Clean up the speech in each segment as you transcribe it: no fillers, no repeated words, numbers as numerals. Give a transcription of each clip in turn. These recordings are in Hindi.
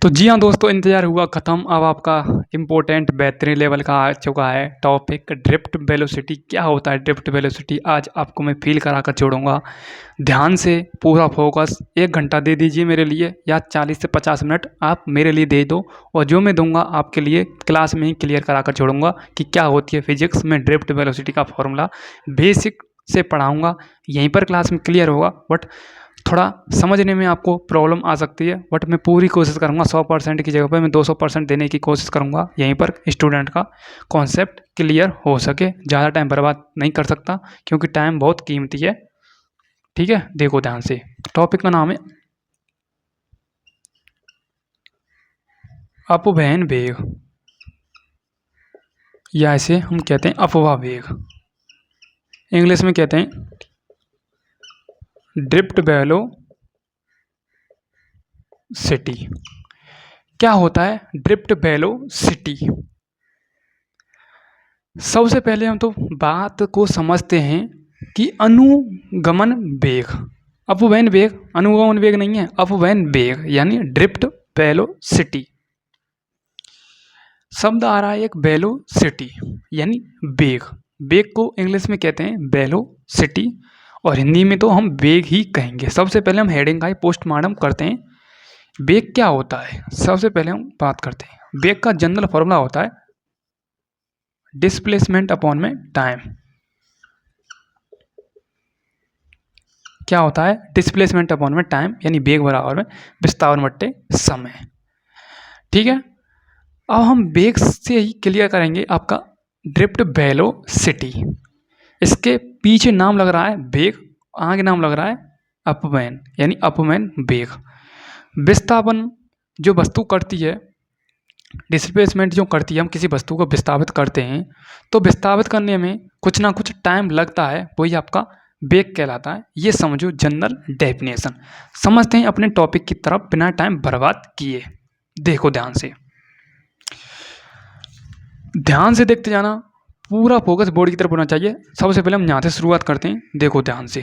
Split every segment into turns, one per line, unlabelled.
तो जी हाँ दोस्तों, इंतज़ार हुआ ख़त्म। अब आपका इम्पोर्टेंट बेहतरीन लेवल का आ चुका है टॉपिक, ड्रिफ्ट वेलोसिटी। क्या होता है ड्रिफ्ट वेलोसिटी, आज आपको मैं फील करा कर छोड़ूंगा। ध्यान से पूरा फोकस, 1 घंटा दे दीजिए मेरे लिए, या 40 से 50 मिनट आप मेरे लिए दे दो, और जो मैं दूंगा आपके लिए क्लास में ही क्लियर करा कर छोड़ूंगा कि क्या होती है फिजिक्स में ड्रिफ्ट वेलोसिटी का फॉर्मूला। बेसिक से पढ़ाऊँगा, यहीं पर क्लास में क्लियर होगा, बट थोड़ा समझने में आपको प्रॉब्लम आ सकती है। बट मैं पूरी कोशिश करूँगा, 100% की जगह पे मैं 200% देने की कोशिश करूँगा, यहीं पर स्टूडेंट का कॉन्सेप्ट क्लियर हो सके। ज़्यादा टाइम बर्बाद नहीं कर सकता क्योंकि टाइम बहुत कीमती है। ठीक है, देखो ध्यान से। टॉपिक का नाम है अपवहन वेग, या इसे हम कहते हैं अपवाह वेग, इंग्लिश में कहते हैं ड्रिफ्ट वेलोसिटी। क्या होता है ड्रिफ्ट वेलोसिटी? सबसे पहले हम तो बात को समझते हैं कि अनुगमन वेग, अपवहन वेग, अनुगमन वेग नहीं है, अपवहन वेग यानी ड्रिफ्ट वेलोसिटी। शब्द आ रहा है एक वेलोसिटी यानी वेग। वेग को इंग्लिश में कहते हैं वेलोसिटी, और हिंदी में तो हम वेग ही कहेंगे। सबसे पहले हम हेडिंग का ही पोस्टमार्टम करते हैं। वेग क्या होता है, सबसे पहले हम बात करते हैं। वेग का जनरल फॉर्मूला होता है डिस्प्लेसमेंट अपॉन में टाइम। क्या होता है डिस्प्लेसमेंट अपॉन में टाइम, यानी वेग बराबर में विस्थापन बट्टे समय। ठीक है, अब हम वेग से ही क्लियर करेंगे आपका ड्रिफ्ट वेलोसिटी। इसके पीछे नाम लग रहा है वेग, आगे नाम लग रहा है अपवहन यानी अपवहन वेग। विस्थापन जो वस्तु करती है, डिस्प्लेसमेंट जो करती है, हम किसी वस्तु को विस्थापित करते हैं तो विस्थापित करने में कुछ ना कुछ टाइम लगता है, वही आपका वेग कहलाता है। ये समझो जनरल डेफिनेशन। समझते हैं अपने टॉपिक की तरफ बिना टाइम बर्बाद किए। देखो ध्यान से, ध्यान से देखते जाना, पूरा फोकस बोर्ड की तरफ होना चाहिए। सबसे पहले हम यहाँ से शुरुआत करते हैं, देखो ध्यान से।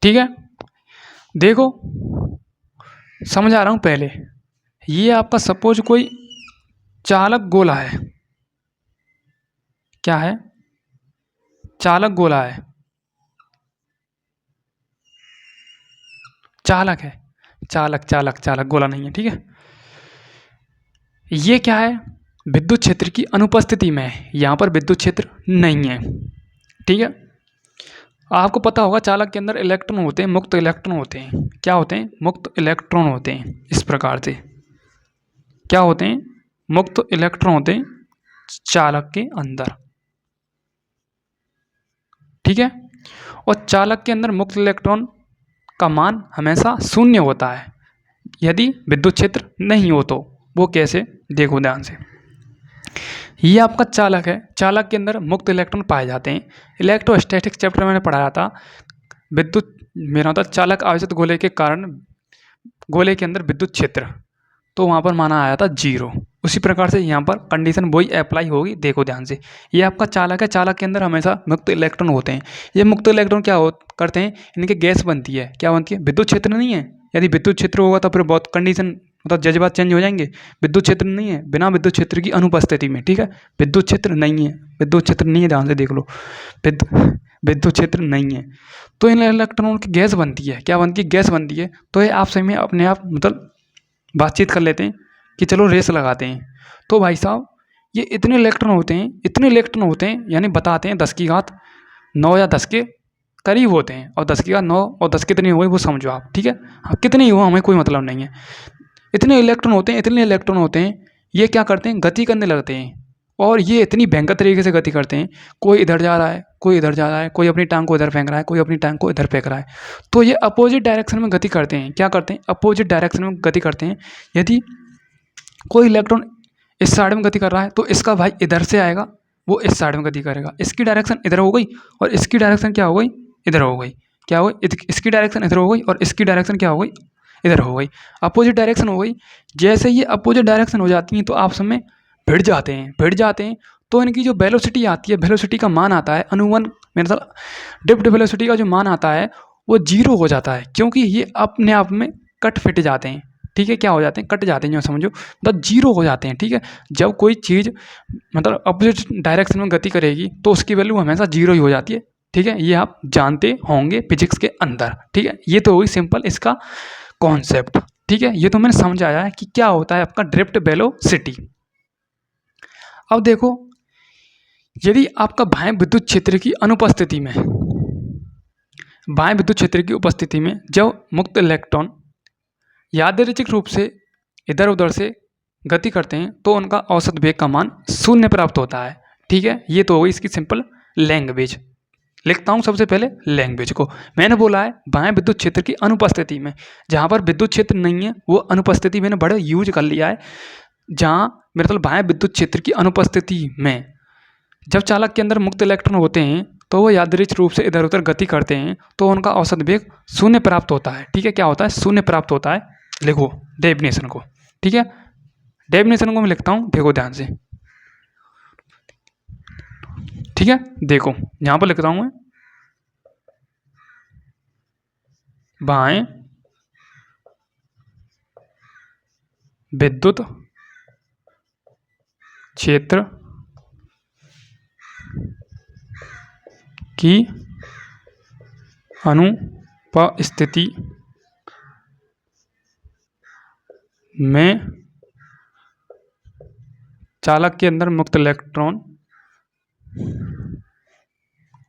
ठीक है, देखो समझा रहा हूँ पहले। ये आपका सपोज कोई चालक गोला है। क्या है? चालक गोला है, चालक है, चालक चालक चालक गोला नहीं है। ठीक है, ये क्या है? विद्युत क्षेत्र की अनुपस्थिति में है, यहाँ पर विद्युत क्षेत्र नहीं है। ठीक है, आपको पता होगा चालक के अंदर इलेक्ट्रॉन होते हैं, मुक्त इलेक्ट्रॉन होते हैं। क्या होते हैं? मुक्त इलेक्ट्रॉन होते हैं। इस प्रकार से क्या होते हैं? मुक्त इलेक्ट्रॉन होते हैं चालक के अंदर। ठीक है, और चालक के अंदर मुक्त इलेक्ट्रॉन का मान हमेशा शून्य होता है यदि विद्युत क्षेत्र नहीं हो तो। वो कैसे? देखो ध्यान से। ये आपका चालक है, चालक के अंदर मुक्त इलेक्ट्रॉन पाए जाते हैं। इलेक्ट्रोस्टैटिक चैप्टर मैंने पढ़ाया था। विद्युत मेरा होता चालक आवेशित गोले के कारण गोले के अंदर विद्युत क्षेत्र, तो वहाँ पर माना आया था 0। उसी प्रकार से यहाँ पर कंडीशन वही अप्लाई होगी। देखो ध्यान से, ये आपका चालक है, चालक के अंदर हमेशा मुक्त इलेक्ट्रॉन होते हैं। ये मुक्त इलेक्ट्रॉन क्या करते हैं? इनके गैस बनती है। क्या बनती है? विद्युत क्षेत्र नहीं है। यदि विद्युत क्षेत्र होगा तो फिर बहुत कंडीशन, मतलब जज्बात चेंज हो जाएंगे। विद्युत क्षेत्र नहीं है, बिना विद्युत क्षेत्र की अनुपस्थिति में। ठीक है, विद्युत क्षेत्र नहीं है, विद्युत क्षेत्र नहीं है, ध्यान से देख लो, विद्युत क्षेत्र नहीं है, तो इन इलेक्ट्रॉनों की गैस बनती है। क्या बनती है? गैस बनती है। तो ये आप सही में अपने आप मतलब बातचीत कर लेते हैं कि चलो रेस लगाते हैं। तो भाई साहब, ये इतने इलेक्ट्रॉन होते हैं, इतने इलेक्ट्रॉन होते हैं, यानी बताते हैं 10 की घात 9 या 10 के करीब होते हैं। और 10 की घात 9 और 10 कितने हुए वो समझो आप। ठीक है, हाँ, कितने ही हुआ हमें कोई मतलब नहीं है। इतने इलेक्ट्रॉन होते हैं, इतने इलेक्ट्रॉन होते हैं। ये क्या करते हैं? गति करने लगते हैं, और ये इतनी भयंकर तरीके से गति करते हैं। कोई इधर जा रहा है, कोई इधर जा रहा है, कोई अपनी टांग को इधर फेंक रहा है, कोई अपनी टांग को इधर फेंक रहा है। तो ये अपोजिट डायरेक्शन में गति करते हैं। क्या करते हैं? अपोजिट डायरेक्शन में गति करते हैं। यदि कोई इलेक्ट्रॉन इस साइड में गति कर रहा है तो इसका भाई इधर से आएगा, वो इस साइड में गति करेगा। इसकी डायरेक्शन इधर हो गई और इसकी डायरेक्शन क्या हो गई? इधर हो गई। क्या हो गई? इसकी डायरेक्शन इधर हो गई और इसकी डायरेक्शन क्या हो गई? इधर हो गई। अपोजिट डायरेक्शन हो गई। जैसे ये अपोजिट डायरेक्शन हो जाती हैं तो आपस में भिड़ जाते हैं। तो इनकी जो वेलोसिटी आती है, वेलोसिटी का मान आता है अनुवन, मतलब ड्रिफ्ट वेलोसिटी का जो मान आता है वो 0 हो जाता है, क्योंकि ये अपने आप में कट फिट जाते हैं। ठीक है, क्या हो जाते हैं, कट जाते हैं, जो समझो मतलब जीरो हो जाते हैं। ठीक है, जब कोई चीज़ मतलब अपोजिट डायरेक्शन में गति करेगी तो उसकी वैल्यू हमेशा जीरो ही हो जाती है। ठीक है, ये आप जानते होंगे फिजिक्स के अंदर। ठीक है, ये तो हुई सिंपल इसका कॉन्सेप्ट। ठीक है, ये तो मैंने समझाया है कि क्या होता है आपका ड्रिफ्ट वेलोसिटी। अब देखो, यदि आपका बाह्य विद्युत क्षेत्र की अनुपस्थिति में, बाह्य विद्युत क्षेत्र की उपस्थिति में जब मुक्त इलेक्ट्रॉन यादृच्छिक रूप से इधर उधर से गति करते हैं तो उनका औसत वेग का मान शून्य प्राप्त होता है। ठीक है, ये तो हो गई इसकी सिंपल लैंग्वेज। लिखता हूँ सबसे पहले लैंग्वेज को। मैंने बोला है बाह्य विद्युत क्षेत्र की अनुपस्थिति में, जहाँ पर विद्युत क्षेत्र नहीं है वो अनुपस्थिति मैंने बड़े यूज कर लिया है। जहाँ मेरे मतलब बाह्य विद्युत क्षेत्र की अनुपस्थिति में जब चालक के अंदर मुक्त इलेक्ट्रॉन होते हैं तो वो यादृच्छिक रूप से इधर उधर गति करते हैं तो उनका औसत वेग शून्य प्राप्त होता है। ठीक है, क्या होता है, शून्य प्राप्त होता है। लिखो डेफिनेशन को। ठीक है, डेफिनेशन को मैं लिखता हूँ, देखो ध्यान से। ठीक है, देखो यहाँ पर लिखता हूँ मैं, बाह्य विद्युत क्षेत्र की अनुपस्थिति में चालक के अंदर मुक्त इलेक्ट्रॉन,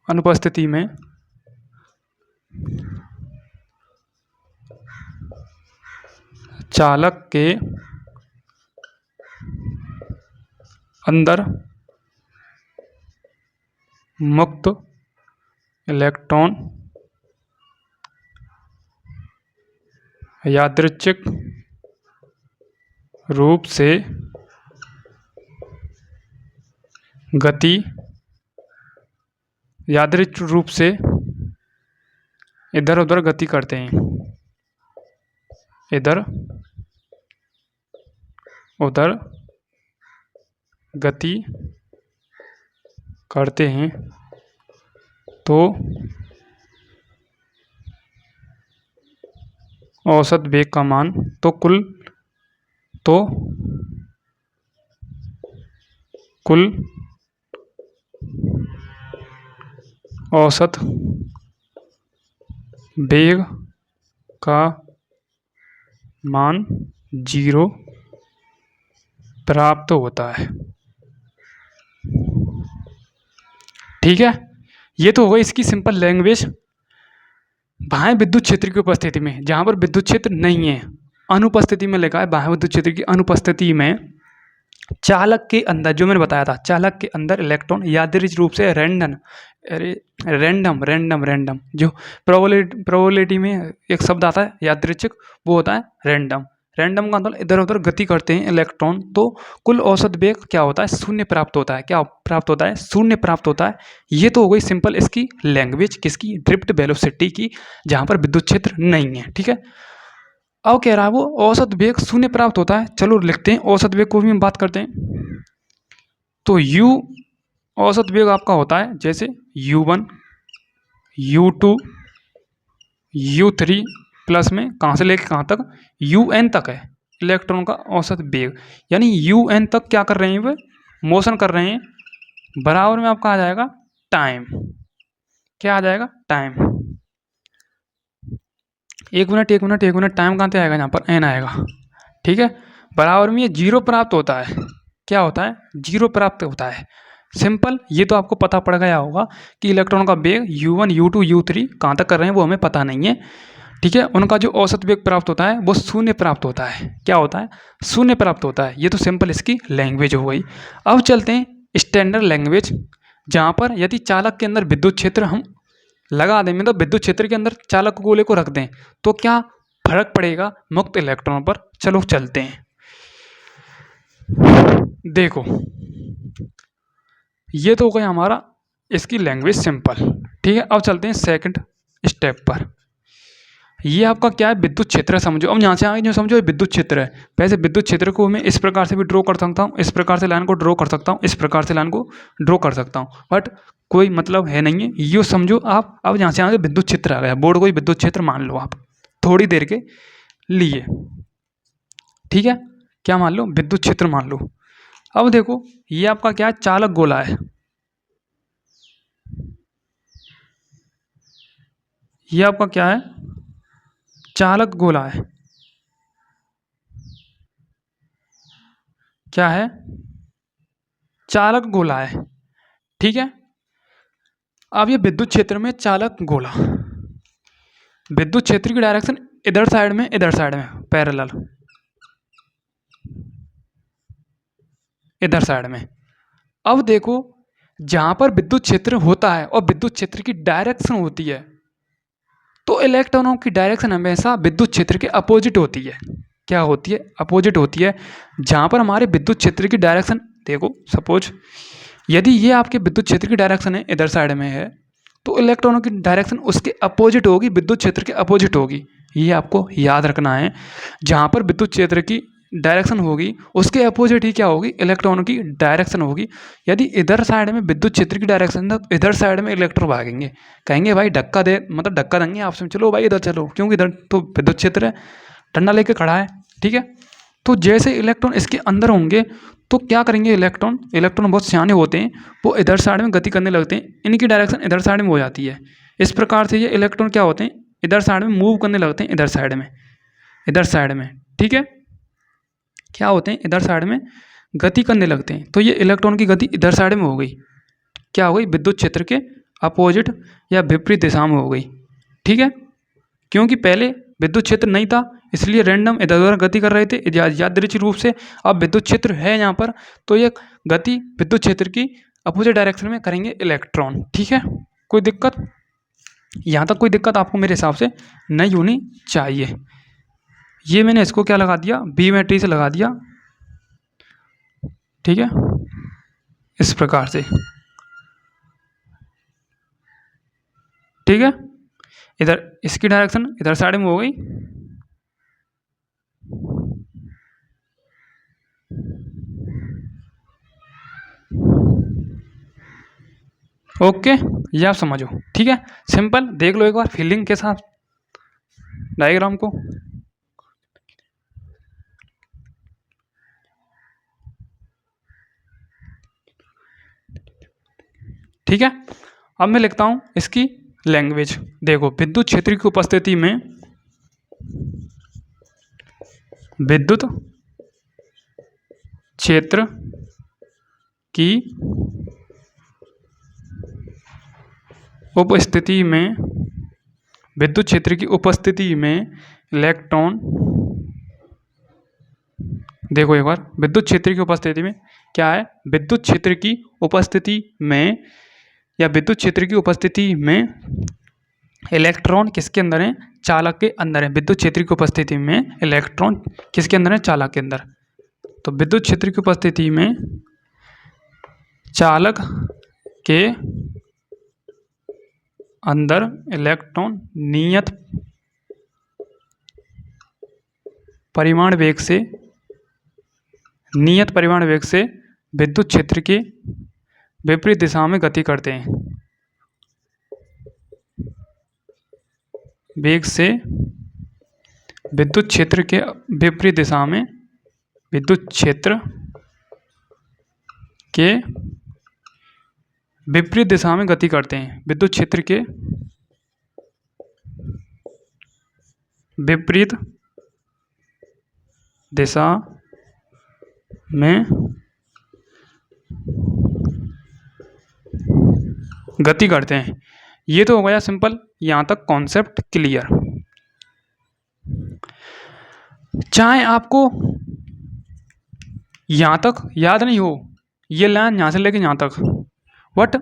अनुपस्थिति में चालक के अंदर मुक्त इलेक्ट्रॉन यादृच्छिक रूप से गति, यादृच्छिक रूप से इधर उधर गति करते हैं, इधर उधर गति करते हैं तो औसत वेग का मान तो कुल औसत वेग का मान 0 प्राप्त होता है। ठीक है, ये तो होगा इसकी सिंपल लैंग्वेज। बाह्य विद्युत क्षेत्र की उपस्थिति में, जहां पर विद्युत क्षेत्र नहीं है, अनुपस्थिति में लिखा है बाह्य विद्युत क्षेत्र की अनुपस्थिति में चालक के अंदर, जो मैंने बताया था, चालक के अंदर इलेक्ट्रॉन यादृच्छिक रूप से रैंडम जो प्रोबेबिलिटी में एक शब्द आता है यादृच्छिक, वो होता है रैंडम का मतलब इधर उधर गति करते हैं इलेक्ट्रॉन तो कुल औसत वेग क्या होता है, शून्य प्राप्त होता है। क्या प्राप्त होता है, शून्य प्राप्त होता है। ये तो हो गई सिंपल इसकी लैंग्वेज, किसकी, ड्रिफ्ट वेलोसिटी की, जहाँ पर विद्युत क्षेत्र नहीं है। ठीक है, अब कह रहा है वो औसत वेग शून्य प्राप्त होता है। चलो लिखते हैं, औसत वेग को भी हम बात करते हैं। तो u औसत वेग आपका होता है जैसे u1, u2, u3 प्लस में कहाँ से लेके कहाँ तक, un तक है इलेक्ट्रॉन का औसत वेग। यानी un तक क्या कर रहे हैं, वे मोशन कर रहे हैं। बराबर में आपका आ जाएगा टाइम। क्या आ जाएगा, टाइम। एक मिनट टाइम कहाँ से आएगा, यहाँ पर n आएगा। ठीक है, बराबर में ये 0 प्राप्त होता है। क्या होता है, 0 प्राप्त होता है। सिंपल, ये तो आपको पता पड़ गया होगा कि इलेक्ट्रॉन का वेग u1, u2, u3 कहाँ तक कर रहे हैं वो हमें पता नहीं है। ठीक है, उनका जो औसत वेग प्राप्त होता है वो शून्य प्राप्त होता है। क्या होता है, शून्य प्राप्त होता है। ये तो सिंपल इसकी लैंग्वेज हो गई। अब चलते हैं स्टैंडर्ड लैंग्वेज, जहाँ पर यदि चालक के अंदर विद्युत क्षेत्र हम लगा दें, मतलब विद्युत क्षेत्र के अंदर चालक गोले को रख दें तो क्या फर्क पड़ेगा मुक्त इलेक्ट्रॉन पर। चलो चलते हैं, देखो ये तो हो गया हमारा इसकी लैंग्वेज सिंपल। ठीक है, अब चलते हैं सेकंड स्टेप पर। ये आपका क्या है, विद्युत क्षेत्र है, समझो। अब यहाँ से आगे जो समझो विद्युत क्षेत्र है। वैसे विद्युत क्षेत्र को मैं इस प्रकार से भी ड्रॉ कर सकता हूँ, इस प्रकार से लाइन को ड्रॉ कर सकता हूँ, इस प्रकार से लाइन को ड्रॉ कर सकता हूँ, बट कोई मतलब है नहीं है, ये समझो आप। अब यहाँ से आगे विद्युत क्षेत्र आ गया, बोर्ड को ही विद्युत क्षेत्र मान लो आप थोड़ी देर के लिए। ठीक है, क्या मान लो, विद्युत क्षेत्र मान लो। अब देखो ये आपका क्या है, चालक गोला है। ये आपका क्या है, चालक गोला है। क्या है, चालक गोला है। ठीक है, अब ये विद्युत क्षेत्र में चालक गोला, विद्युत क्षेत्र की डायरेक्शन इधर साइड में, इधर साइड में पैरेलल, इधर साइड में। अब देखो जहां पर विद्युत क्षेत्र होता है और विद्युत क्षेत्र की डायरेक्शन होती है, तो इलेक्ट्रॉनों की डायरेक्शन हमेशा विद्युत क्षेत्र के अपोजिट होती है। क्या होती है, अपोजिट होती है। जहां पर हमारे विद्युत क्षेत्र की डायरेक्शन, देखो सपोज यदि ये आपके विद्युत क्षेत्र की डायरेक्शन है, इधर साइड में है, तो इलेक्ट्रॉनों की डायरेक्शन उसके अपोजिट होगी, विद्युत क्षेत्र के अपोजिट होगी। ये आपको याद रखना है। जहाँ पर विद्युत क्षेत्र की डायरेक्शन होगी उसके अपोजिट ही क्या होगी, इलेक्ट्रॉनों की डायरेक्शन होगी। यदि इधर साइड में विद्युत क्षेत्र की डायरेक्शन है तो इधर साइड में इलेक्ट्रॉन भागेंगे, कहेंगे भाई धक्का दे, मतलब धक्का देंगे आपस में, चलो भाई इधर चलो, क्योंकि इधर तो विद्युत क्षेत्र है, डंडा लेके खड़ा है। ठीक है, तो जैसे इलेक्ट्रॉन इसके अंदर होंगे तो क्या करेंगे, इलेक्ट्रॉन इलेक्ट्रॉन बहुत सियाने होते हैं, वो इधर साइड में गति करने लगते हैं, इनकी डायरेक्शन इधर साइड में हो जाती है। इस प्रकार से ये इलेक्ट्रॉन क्या होते हैं, इधर साइड में मूव करने लगते हैं, इधर साइड में, इधर साइड में। ठीक है, क्या होते हैं, इधर साइड में गति करने लगते हैं। तो ये इलेक्ट्रॉन की गति इधर साइड में हो गई, क्या हो गई, विद्युत क्षेत्र के अपोजिट या विपरीत दिशा में हो गई। ठीक है, क्योंकि पहले विद्युत क्षेत्र नहीं था इसलिए रैंडम इधर उधर गति कर रहे थे यादृच्छिक रूप से। अब विद्युत क्षेत्र है यहाँ पर, तो ये गति विद्युत क्षेत्र की अपोजिट डायरेक्शन में करेंगे इलेक्ट्रॉन। ठीक है, कोई दिक्कत, यहाँ तक कोई दिक्कत आपको मेरे हिसाब से नहीं होनी चाहिए। ये मैंने इसको क्या लगा दिया, बी में टी से लगा दिया। ठीक है, इस प्रकार से। ठीक है, इधर इसकी डायरेक्शन इधर साइड में हो गई। ओके, ये आप समझो। ठीक है, सिंपल, देख लो एक बार फीलिंग के साथ डायग्राम को। ठीक है, अब मैं लिखता हूं इसकी लैंग्वेज। देखो विद्युत क्षेत्र की उपस्थिति में, विद्युत क्षेत्र की उपस्थिति में, विद्युत क्षेत्र की उपस्थिति में इलेक्ट्रॉन, देखो एक बार, विद्युत क्षेत्र की उपस्थिति में क्या है, विद्युत क्षेत्र की उपस्थिति में या विद्युत क्षेत्र की उपस्थिति में इलेक्ट्रॉन किसके अंदर है, चालक के अंदर है। विद्युत क्षेत्र की उपस्थिति में इलेक्ट्रॉन किसके अंदर है, चालक के अंदर। तो विद्युत क्षेत्र की उपस्थिति में चालक के अंदर इलेक्ट्रॉन नियत परिमाण वेग से, नियत परिमाण वेग से विद्युत क्षेत्र के विपरीत दिशा में गति करते हैं। वेग से विद्युत क्षेत्र के विपरीत दिशा में, विद्युत क्षेत्र के विपरीत दिशा में गति करते हैं। विद्युत क्षेत्र के विपरीत दिशा में गति करते हैं। ये तो हो गया सिंपल, यहाँ तक कॉन्सेप्ट क्लियर। चाहे आपको यहाँ तक याद नहीं हो, ये लाइन यहाँ से लेके यहाँ तक, बट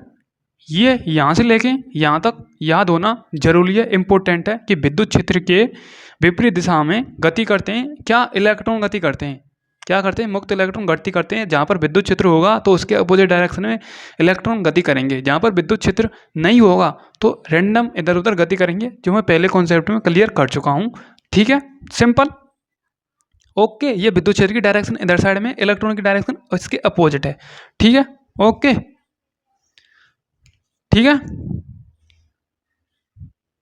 ये यहाँ से लेके यहाँ तक याद होना जरूरी है, इम्पोर्टेंट है कि विद्युत क्षेत्र के विपरीत दिशा में गति करते हैं क्या, इलेक्ट्रॉन गति करते हैं। क्या करते हैं, मुक्त इलेक्ट्रॉन गति करते हैं। जहाँ पर विद्युत क्षेत्र होगा तो उसके अपोजिट डायरेक्शन में इलेक्ट्रॉन गति करेंगे। जहाँ पर विद्युत क्षेत्र नहीं होगा तो रैंडम इधर उधर गति करेंगे, जो मैं पहले कॉन्सेप्ट में क्लियर कर चुका हूँ। ठीक है, सिंपल। ओके, ये विद्युत क्षेत्र की डायरेक्शन इधर साइड में, इलेक्ट्रॉन की डायरेक्शन इसके अपोजिट है। ठीक है, ओके, ठीक है,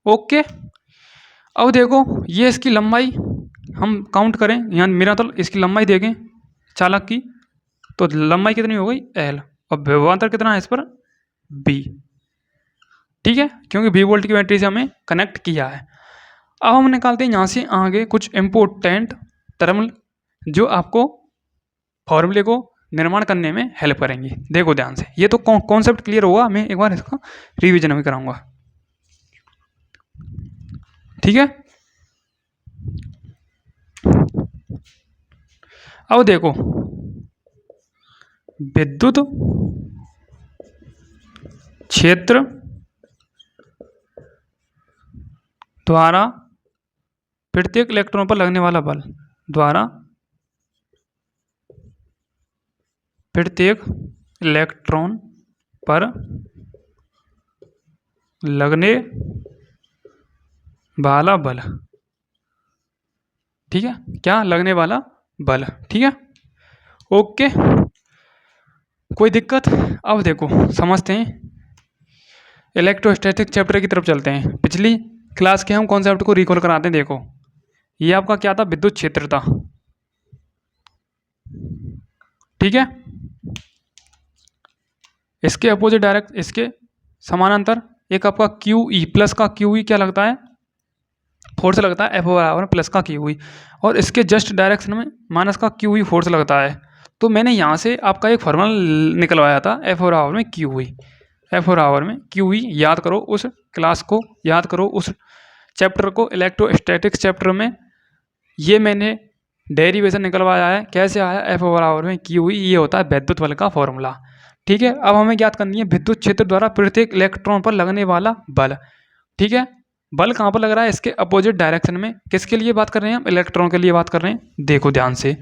ओके। अब देखो ये इसकी लंबाई हम काउंट करें, यहाँ मेरा तो इसकी लंबाई देखें चालक की, तो लंबाई कितनी हो गई L, और विभवांतर कितना है इस पर B, ठीक है, क्योंकि V वोल्ट की बैटरी से हमें कनेक्ट किया है। अब हम निकालते हैं यहाँ से आगे कुछ इम्पोर्टेंट टर्म जो आपको फॉर्मूले को निर्माण करने में हेल्प करेंगे। देखो ध्यान से, ये तो कॉन्सेप्ट क्लियर होगा, मैं एक बार इसका रिवीजन भी कराऊंगा, ठीक है। अब देखो, विद्युत क्षेत्र द्वारा प्रत्येक इलेक्ट्रॉन पर लगने वाला बल, द्वारा प्रत्येक इलेक्ट्रॉन पर लगने वाला बल, ठीक है, क्या लगने वाला बल, ठीक है, ओके, कोई दिक्कत। अब देखो समझते हैं, इलेक्ट्रोस्टैटिक चैप्टर की तरफ चलते हैं। पिछली क्लास के हम कॉन्सेप्ट को रिकॉल कराते हैं। देखो ये आपका क्या था, विद्युत क्षेत्र था, ठीक है, इसके अपोजिट डायरेक्ट, इसके समानांतर एक आपका QE प्लस का QE क्या लगता है, फोर्स लगता है, F बराबर प्लस का QE, और इसके जस्ट डायरेक्शन में माइनस का QE फोर्स लगता है। तो मैंने यहाँ से आपका एक फॉर्मूला निकलवाया था, F बराबर में QE, F बराबर में QE, याद करो उस क्लास को, याद करो उस चैप्टर को, इलेक्ट्रोस्टैटिक्स चैप्टर में ये मैंने डेरिवेशन निकलवाया है। कैसे आया, F बराबर में QE, ये होता है विद्युत बल का फॉर्मूला, ठीक है। अब हमें ज्ञात करनी है विद्युत क्षेत्र द्वारा प्रत्येक इलेक्ट्रॉन पर लगने वाला बल, ठीक है। बल कहाँ पर लग रहा है, इसके अपोजिट डायरेक्शन में। किसके लिए बात कर रहे हैं हम, इलेक्ट्रॉन के लिए बात कर रहे हैं। देखो ध्यान से,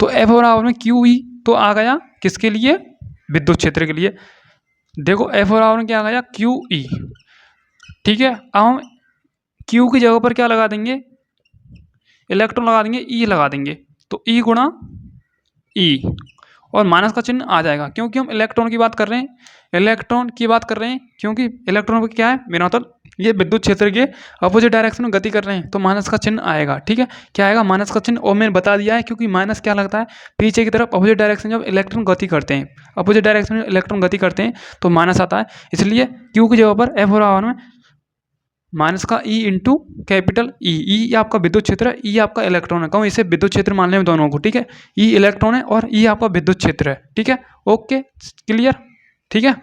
तो F बराबर में QE तो आ गया किसके लिए, विद्युत क्षेत्र के लिए। देखो F बराबर में क्या आ गया, QE, ठीक है। अब हम Q की जगह पर क्या लगा देंगे, इलेक्ट्रॉन लगा देंगे, E लगा देंगे, तो E गुणा E, और माइनस का चिन्ह आ जाएगा, क्योंकि हम इलेक्ट्रॉन की बात कर रहे हैं, इलेक्ट्रॉन की बात कर रहे हैं, क्योंकि इलेक्ट्रॉन क्या है, मेरा मतलब ये विद्युत क्षेत्र के अपोजिट डायरेक्शन में गति कर रहे हैं, तो माइनस का चिन्ह आएगा, ठीक है। क्या आएगा, माइनस का चिन्ह, और मैंने बता दिया है, क्योंकि माइनस क्या लगता है, पीछे की तरफ अपोजिट डायरेक्शन जब इलेक्ट्रॉन गति करते हैं, अपोजिट डायरेक्शन में इलेक्ट्रॉन गति करते हैं तो माइनस आता है। इसलिए क्यू की जगह पर F बराबर में माइनस का E into capital E, E आपका विद्युत क्षेत्र है, E आपका इलेक्ट्रॉन है, कहूँ इसे विद्युत क्षेत्र मान लें दोनों को, ठीक है। E इलेक्ट्रॉन है और E आपका विद्युत क्षेत्र है, ठीक है, ओके क्लियर, ठीक है।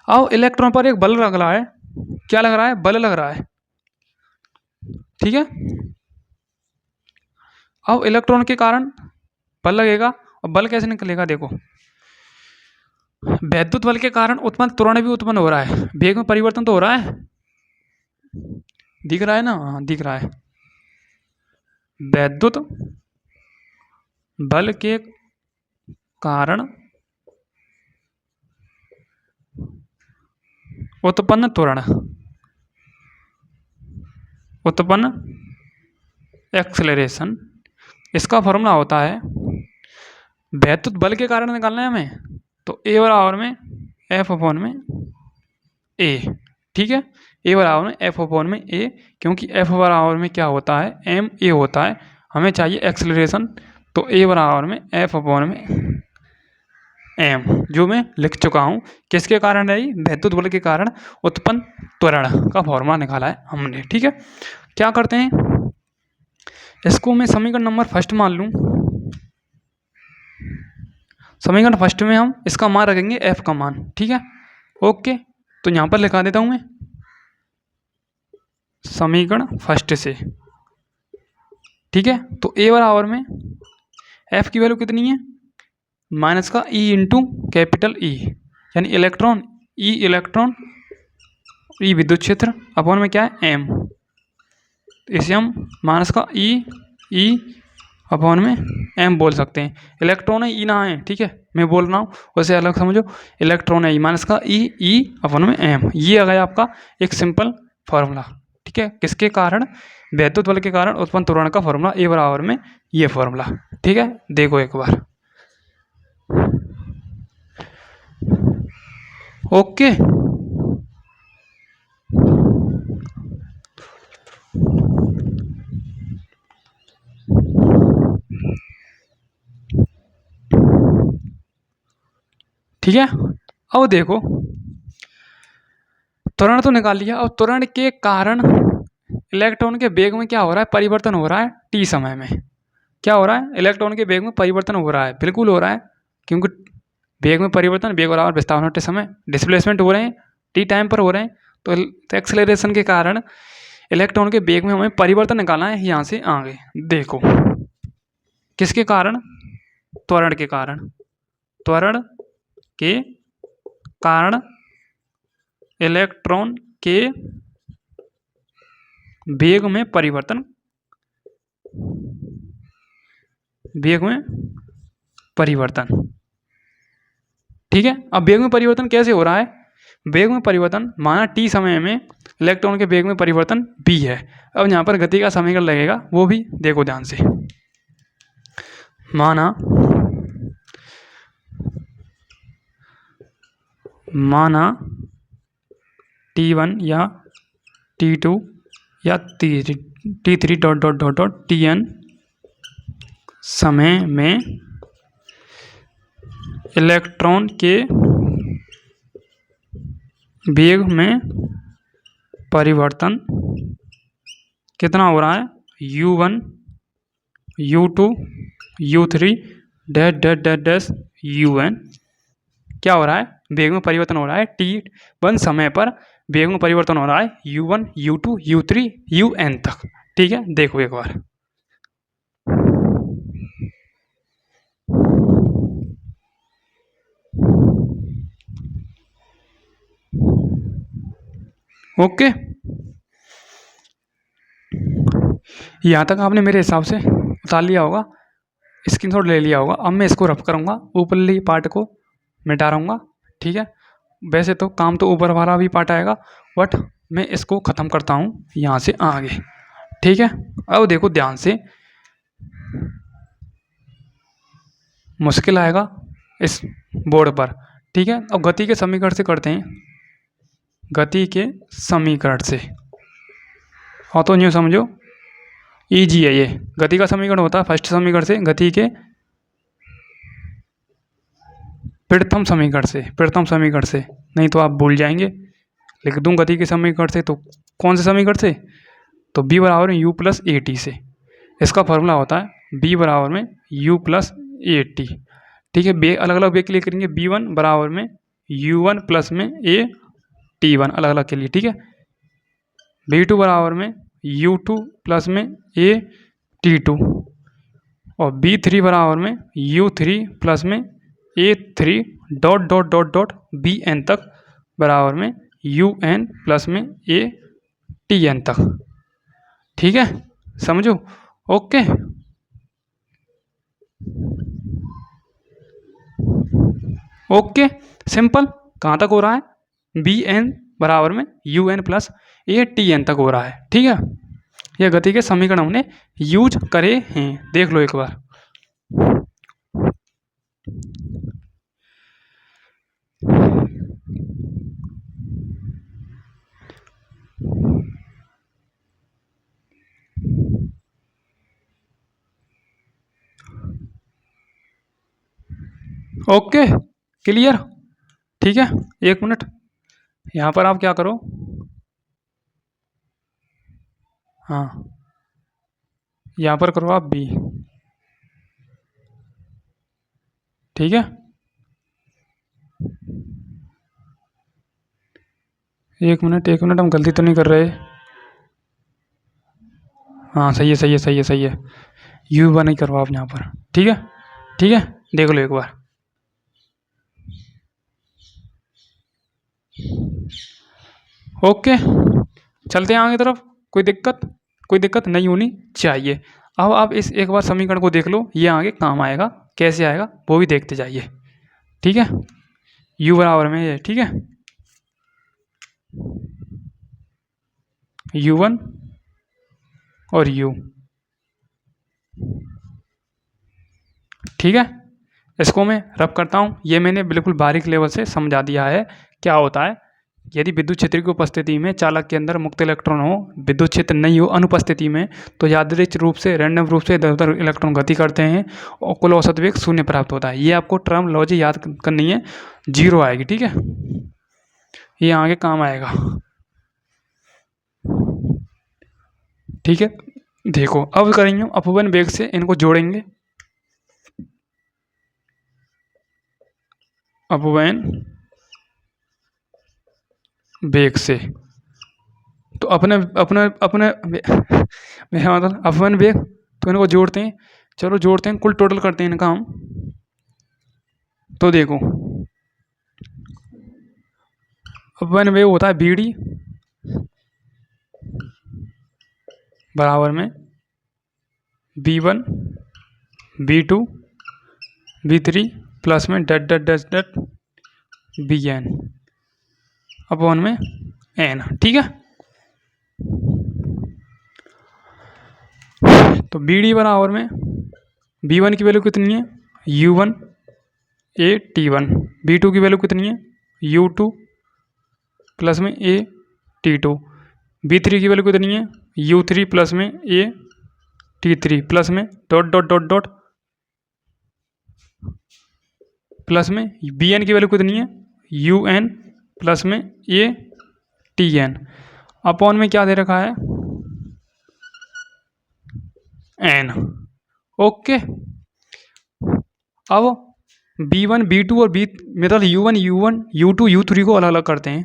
अब इलेक्ट्रॉन पर एक बल लग रहा है, क्या लग रहा है, बल लग रहा है, ठीक है। अब इलेक्ट्रॉन के कारण बल लगेगा, और बल कैसे निकलेगा, देखो वैद्युत बल के कारण उत्पन्न त्वरण भी उत्पन्न हो रहा है, वेग में परिवर्तन तो हो रहा है, दिख रहा है ना, हाँ दिख रहा है। वैद्युत बल के कारण उत्पन्न त्वरण, उत्पन्न एक्सेलरेशन, इसका फॉर्मूला होता है, वैद्युत बल के कारण निकालना है हमें, तो A बराबर में F अपॉन में A, ठीक है, A बराबर में F अपॉन में A, क्योंकि F बराबर में क्या होता है, M A होता है, हमें चाहिए एक्सेलरेशन, तो A बराबर में F अपॉन में M, जो मैं लिख चुका हूँ, किसके कारण है, वैद्युत बल के कारण उत्पन्न त्वरण का फॉर्मूला निकाला है हमने, ठीक है। क्या करते हैं, इसको मैं समीकरण नंबर फर्स्ट मान लूँ, समीकरण फर्स्ट में हम इसका मान रखेंगे F का मान, ठीक है, ओके। तो यहाँ पर लिखा देता हूँ मैं समीकरण फर्स्ट से, ठीक है। तो A बराबर में F की वैल्यू कितनी है, माइनस का E इंटू कैपिटल E, यानी इलेक्ट्रॉन, E इलेक्ट्रॉन, E विद्युत क्षेत्र, अपॉन में क्या है M, इसे हम माइनस का E अपॉन में M बोल सकते हैं। इलेक्ट्रॉन है, E ना है, ठीक है, मैं बोल रहा हूँ वैसे अलग समझो, इलेक्ट्रॉन है, माइनस का E अपॉन में M, ये आ गया आपका एक सिंपल फार्मूला, ठीक है, किसके कारण, वैद्युत बल के कारण उत्पन्न त्वरण का फॉर्मूला, A बराबर में ये फॉर्मूला, ठीक है। देखो एक बार, ओके, ठीक है। अब देखो, त्वरण तो निकाल लिया। अब त्वरण के कारण इलेक्ट्रॉन के वेग में क्या हो रहा है, परिवर्तन हो रहा है टी समय में। क्या हो रहा है, इलेक्ट्रॉन के वेग में परिवर्तन हो रहा है, बिल्कुल हो रहा है, क्योंकि वेग में परिवर्तन, वेग बराबर विस्थापन बटे समय, डिस्प्लेसमेंट हो रहे हैं, टी टाइम पर हो रहे हैं। तो एक्सेलरेशन के कारण इलेक्ट्रॉन के वेग में हमें परिवर्तन निकालना है यहाँ से आगे। देखो किसके कारण, त्वरण के कारण। त्वरण के कारण इलेक्ट्रॉन के वेग में परिवर्तन, वेग में परिवर्तन। ठीक है। अब वेग में परिवर्तन कैसे हो रहा है, वेग में परिवर्तन माना टी समय में इलेक्ट्रॉन के वेग में परिवर्तन b है। अब यहाँ पर गति का समीकरण लगेगा, वो भी देखो ध्यान से। माना T1 या T2 या T3 dot dot dot dot Tn समय में इलेक्ट्रॉन के वेग में परिवर्तन कितना हो रहा है, U1 U2 U3 dash dash dash dash UN। क्या हो रहा है, वेग में परिवर्तन हो रहा है T1 समय पर, वेग में परिवर्तन हो रहा है U1 U2 U3 UN तक। ठीक है। देखो एक बार, ओके। यहाँ तक आपने मेरे हिसाब से उतार लिया होगा, स्क्रीनशॉट ले लिया होगा। अब मैं इसको रफ करूँगा, ऊपरली पार्ट को मिटा रहूँगा। ठीक है। वैसे तो काम तो ऊपर वाला भी पार्ट आएगा, बट मैं इसको ख़त्म करता हूँ यहाँ से आगे। ठीक है। अब देखो ध्यान से, मुश्किल आएगा इस बोर्ड पर। ठीक है। अब गति के समीकरण से करते हैं, गति के समीकरण से। हाँ तो न्यू समझो, ईजी है ये। गति का समीकरण होता है फर्स्ट समीकरण से, गति के प्रथम समीकरण से, प्रथम समीकरण से, नहीं तो आप भूल जाएंगे। लिख दूं गति के समीकरण से, तो कौन से समीकरण से, तो b बराबर में u प्लस ए टी से। इसका फॉर्मूला होता है b बराबर में u प्लस ए टी। ठीक है। बे अलग अलग वे के लिए करेंगे, b1 बराबर में u1 प्लस में a t1 अलग अलग के लिए। ठीक है। b2 बराबर में u2 प्लस में a t2 और b3 बराबर में u3 प्लस में a3 dot dot dot dot bn तक बराबर में un प्लस में a tn तक। ठीक है, समझो। Okay, okay simple. कहाँ तक हो रहा है, bn बराबर में un प्लस a tn तक हो रहा है। ठीक है, यह गति के समीकरण हमने यूज करे हैं, देख लो एक बार। Okay clear. ठीक है, एक मिनट यहाँ पर आप क्या करो, हाँ यहाँ पर करो आप बी। ठीक है, एक मिनट हम गलती तो नहीं कर रहे। हाँ सही है सही है सही है सही है, यू बा नहीं करवा आप यहाँ पर। ठीक है, ठीक है, देख लो एक बार। ओके चलते हैं आगे तरफ। कोई दिक्कत नहीं होनी चाहिए। अब आप इस एक बार समीकरण को देख लो, ये आगे काम आएगा, कैसे आएगा वो भी देखते जाइए। ठीक है, u बराबर में ये, ठीक है, u1 और u। ठीक है, इसको मैं रब करता हूँ। ये मैंने बिल्कुल बारीक लेवल से समझा दिया है क्या होता है, यदि विद्युत क्षेत्र की उपस्थिति में चालक के अंदर मुक्त इलेक्ट्रॉन हो, विद्युत क्षेत्र नहीं हो अनुपस्थिति में, तो यादृच्छिक रूप से रैंडम रूप से इधर उधर इलेक्ट्रॉन गति करते हैं और कुल औसत वेग 0 प्राप्त होता है। ये आपको टर्मोलॉजी याद करनी है, 0 आएगी, ठीक है, ये आगे काम आएगा, ठीक है। देखो अब करेंगे अपवन वेग से इनको जोड़ेंगे, अपवन वेग से, तो अपने अपने अपने मेरा मतलब अपवन वेग, तो इनको जोड़ते हैं, चलो जोड़ते हैं, कुल टोटल करते हैं इनका हम। तो देखो अपवन वेग होता है बी डी बराबर में B1 B2 B3 प्लस में डट डट डट डट BN अपॉन में N, ठीक है। तो BD बराबर में B1 की वैल्यू कितनी है U1 A T1, B2 की वैल्यू कितनी है U2 प्लस में A T2, B3 की वैल्यू कितनी है U3 प्लस में A T3 प्लस में dot dot dot dot plus में Bn की वैल्यू कितनी है UN प्लस में A TN अपॉन में क्या दे रखा है N, ओके। अब B1 B2 और मतलब U1 U2 U3 को अलग अलग करते हैं,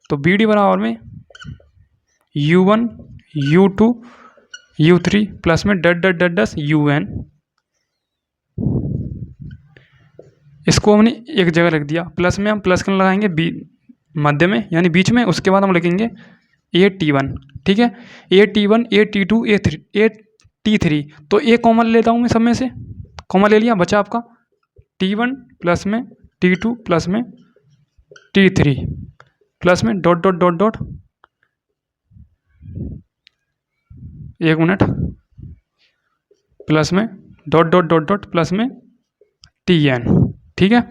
तो BD बराबर में U1 U2 U3 प्लस में डट डट डट डस UN, इसको हमने एक जगह लिख दिया, प्लस में हम प्लस के लगाएंगे बी मध्य में यानी बीच में, उसके बाद हम लिखेंगे AT1, ठीक है, AT1 AT2 AT3, तो A कॉमन लेता हूँ मैं सब में से, कॉमन ले लिया, बचा आपका T1 प्लस में T2 प्लस में T3 प्लस में डॉट डॉट डॉट डॉट, एक मिनट, प्लस में dot dot dot dot plus में TN, ठीक है।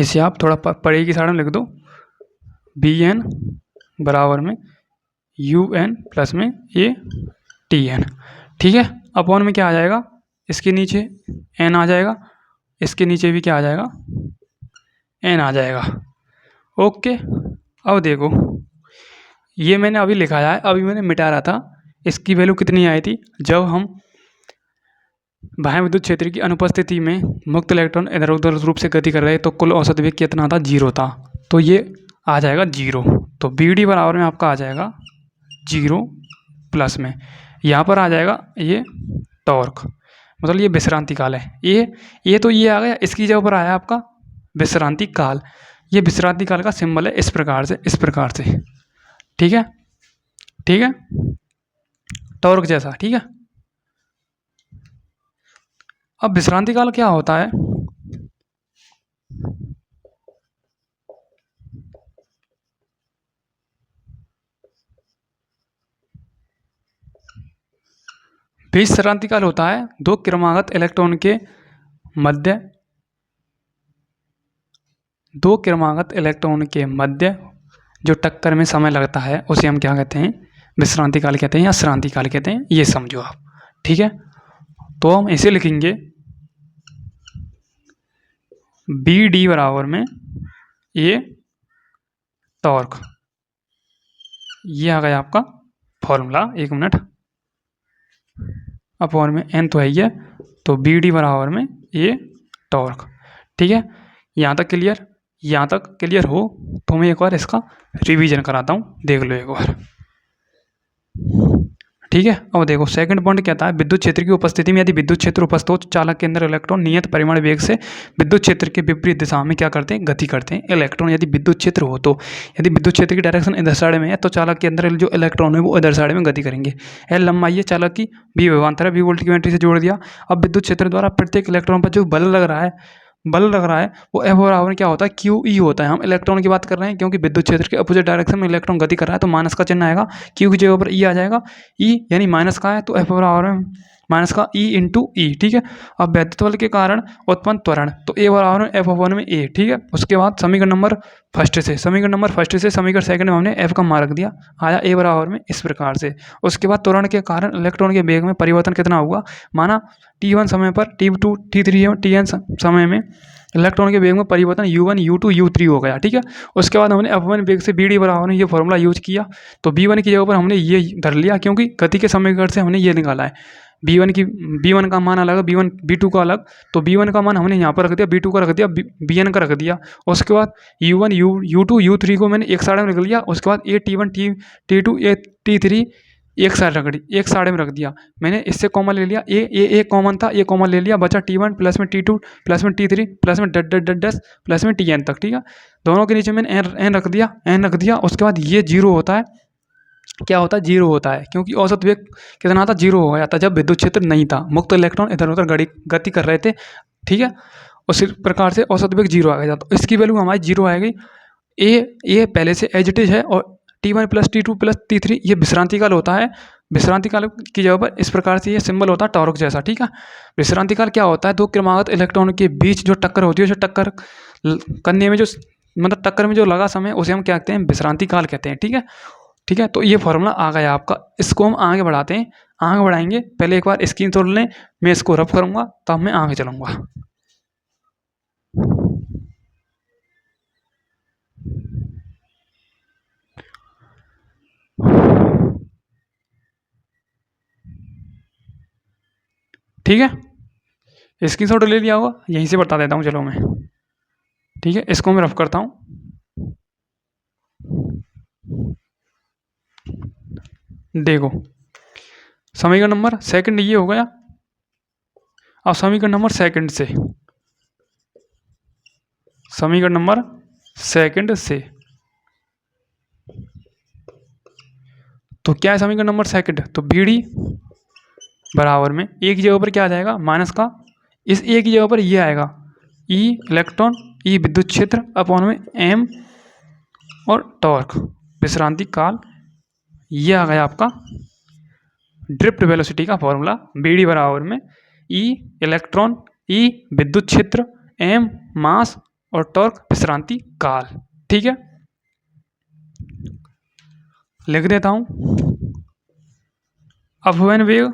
इसे आप थोड़ा पढ़े की साइड में लिख दो, BN बराबर में UN प्लस में ATN, ठीक है। अपॉन में क्या आ जाएगा, इसके नीचे N आ जाएगा, इसके नीचे भी क्या आ जाएगा N आ जाएगा, ओके। अब देखो ये मैंने अभी लिखाया है, अभी मैंने मिटा रहा था, इसकी वैल्यू कितनी आई थी जब हम बाह्य विद्युत क्षेत्र की अनुपस्थिति में मुक्त इलेक्ट्रॉन इधर उधर रूप से गति कर रहे हैं, तो कुल औसत वेग कितना था 0 था, तो ये आ जाएगा 0, तो BD बराबर में आपका आ जाएगा 0 प्लस में यहाँ पर आ जाएगा ये टॉर्क, मतलब ये विश्रांति काल है, ये तो ये आ गया, इसकी जगह पर आया आपका विश्रांति काल, ये विश्रांति काल का सिंबल है इस प्रकार से, ठीक है, ठीक है, टॉर्क जैसा, ठीक है। अब विश्रांति काल क्या होता है, विश्रांति काल होता है दो क्रमागत इलेक्ट्रॉन के मध्य जो टक्कर में समय लगता है उसे हम क्या कहते हैं विश्रांति काल कहते हैं या श्रांति काल कहते हैं, ये समझो आप, ठीक है। तो हम इसे लिखेंगे BD बराबर में ये टॉर्क, ये आ गया आपका फॉर्मूला, एक मिनट, अपॉन में N तो है ही है, तो BD बराबर में ये टॉर्क, ठीक है। यहाँ तक क्लियर हो तो मैं एक बार इसका रिवीजन कराता हूँ, देख लो एक बार, ठीक है। अब देखो सेकंड पॉइंट कहता है विद्युत क्षेत्र की उपस्थिति में यदि विद्युत क्षेत्र उपस्थित हो, चालक के अंदर इलेक्ट्रॉन नियत परिमाण वेग से विद्युत क्षेत्र के विपरीत दिशा में क्या करते हैं, गति करते हैं। इलेक्ट्रॉन यदि विद्युत क्षेत्र हो तो, यदि विद्युत क्षेत्र की डायरेक्शन इधर साइड में है तो चालक के अंदर जो इलेक्ट्रॉन है वो इधर साइड में गति करेंगे। L लंबाई है चालक की, B विभवांतर है, V वोल्ट की बैटरी से जोड़ दिया। अब विद्युत क्षेत्र द्वारा प्रत्येक इलेक्ट्रॉन पर जो बल लग रहा है वो F बराबर क्या होता है QE होता है। हम इलेक्ट्रॉन की बात कर रहे हैं क्योंकि विद्युत क्षेत्र के अपोजिट डायरेक्शन में इलेक्ट्रॉन गति कर रहा है, तो माइनस का चिन्ह आएगा, Q की जगह पर E आ जाएगा, E यानी माइनस का है, तो F बराबर माइनस का ई इंटू ई, ठीक है। अब वैद्युत बल के कारण उत्पन्न त्वरण, तो ए बराबर एफ अपन में ए, ठीक है। उसके बाद समीकरण नंबर फर्स्ट से समीकरण सेकंड में हमने एफ का मान रख दिया, आया ए बराबर में इस प्रकार से। उसके बाद त्वरण के कारण इलेक्ट्रॉन के वेग में परिवर्तन कितना हुआ, माना T1 समय पर, T2 T3 Tn समय में इलेक्ट्रॉन के वेग में परिवर्तन U1 U2 U3 हो गया, ठीक है। उसके बाद हमने F1 वेग से BD बराबर में ये फॉर्मूला यूज किया, तो B1 की जगह पर हमने ये धर लिया, क्योंकि गति के समीकरण से हमने ये निकाला है। B1 का मान अलग है, B2 का अलग, तो B1 का मान हमने यहाँ पर रख दिया, B2 का रख दिया, Bn का रख दिया। उसके बाद U1 U2 U3 को मैंने एक साइड में रख लिया। उसके बाद A T1 T2 A T3 एक साइड में रख दिया। मैंने इससे कॉमन ले लिया, ए कॉमन था, ए कॉमन ले लिया, बचा T1 प्लस में T2 प्लस में T3 प्लस में डट प्लस में Tn तक, ठीक है। दोनों के नीचे मैंने एन रख दिया। उसके बाद ये जीरो होता है, क्या होता है, जीरो होता है, क्योंकि औसत वेग कितना था, जीरो हो गया था जब विद्युत क्षेत्र नहीं था, मुक्त इलेक्ट्रॉन इधर उधर गति कर रहे थे, ठीक है। उसी प्रकार से औसत वेग जीरो आ गया, तो इसकी वैल्यू हमारी जीरो आएगी। ए पहले से एज इट इज है, और T1 plus T2 plus T3 ये विश्रांति काल होता है। विश्रांति काल की जगह पर इस प्रकार से ये सिंबल होता है टॉर्क जैसा, ठीक है। विश्रांति काल क्या होता है, दो क्रमागत इलेक्ट्रॉन के बीच जो टक्कर होती है, जो टक्कर करने में जो मतलब टक्कर में जो लगा समय, उसे हम क्या कहते हैं, विश्रांति काल कहते हैं, ठीक है। तो ये फॉर्मूला आ गया आपका, इसको हम आगे बढ़ाते हैं, आगे बढ़ाएंगे। पहले एक बार स्क्रीन तोड़ लें, मैं इसको रफ करूँगा तब मैं आगे चलूँगा। ठीक है, स्क्रीनशॉट ले लिया होगा, यहीं से बता देता हूँ, चलो मैं, ठीक है। इसको मैं रफ करता हूँ। देखो, समीकरण नंबर सेकंड ये हो गया। अब समीकरण नंबर सेकंड से तो क्या है समीकरण नंबर सेकंड, तो BD बराबर में एक जगह पर क्या आ जाएगा, माइनस का, इस एक जगह पर ये आएगा, E इलेक्ट्रॉन, E विद्युत क्षेत्र अपॉन में M और टॉर्क विश्रांति काल, ये आ गया आपका ड्रिफ्ट वेलोसिटी का फॉर्मूला। BD बराबर में E इलेक्ट्रॉन, E विद्युत क्षेत्र, M मास और टॉर्क विश्रांति काल, ठीक है। लिख देता हूं, अपवहन वेग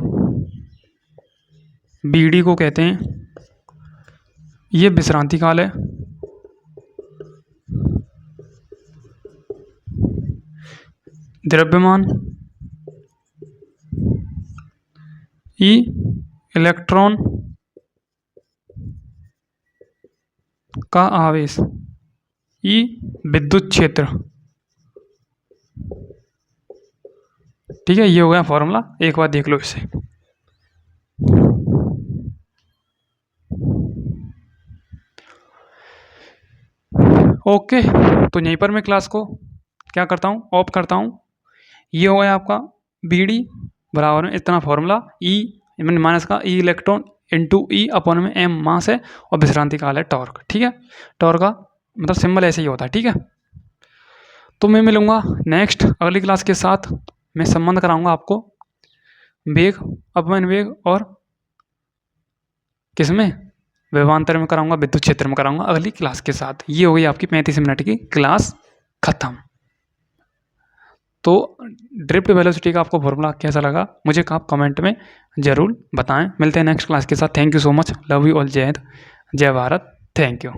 BD को कहते हैं, ये विश्रांति काल है, द्रव्यमान E इलेक्ट्रॉन का आवेश, E विद्युत क्षेत्र, ठीक है। ये हो गया फॉर्मूला, एक बार देख लो इसे। ओके, तो यहीं पर मैं क्लास को क्या करता हूँ, ऑफ करता हूँ। ये हो गया आपका BD बराबर में इतना फॉर्मूला, E माइनस का E electron into E upon में M मास है, और विश्रांति काल है टॉर्क, ठीक है। टॉर्क का मतलब सिंबल ऐसे ही होता है, ठीक है। तो मैं मिलूँगा नेक्स्ट अगली क्लास के साथ, मैं संबंध कराऊंगा आपको वेग, अपवहन वेग और किसमें, विभवांतर में कराऊंगा, विद्युत क्षेत्र में कराऊंगा अगली क्लास के साथ। ये हो गई आपकी 35 मिनट की क्लास खत्म। तो ड्रिफ्ट वेलोसिटी का आपको फॉर्मूला कैसा लगा, मुझे आप कमेंट में ज़रूर बताएं। मिलते हैं नेक्स्ट क्लास के साथ। Thank you so much, love you all, जय हिंद, जय भारत, थैंक यू।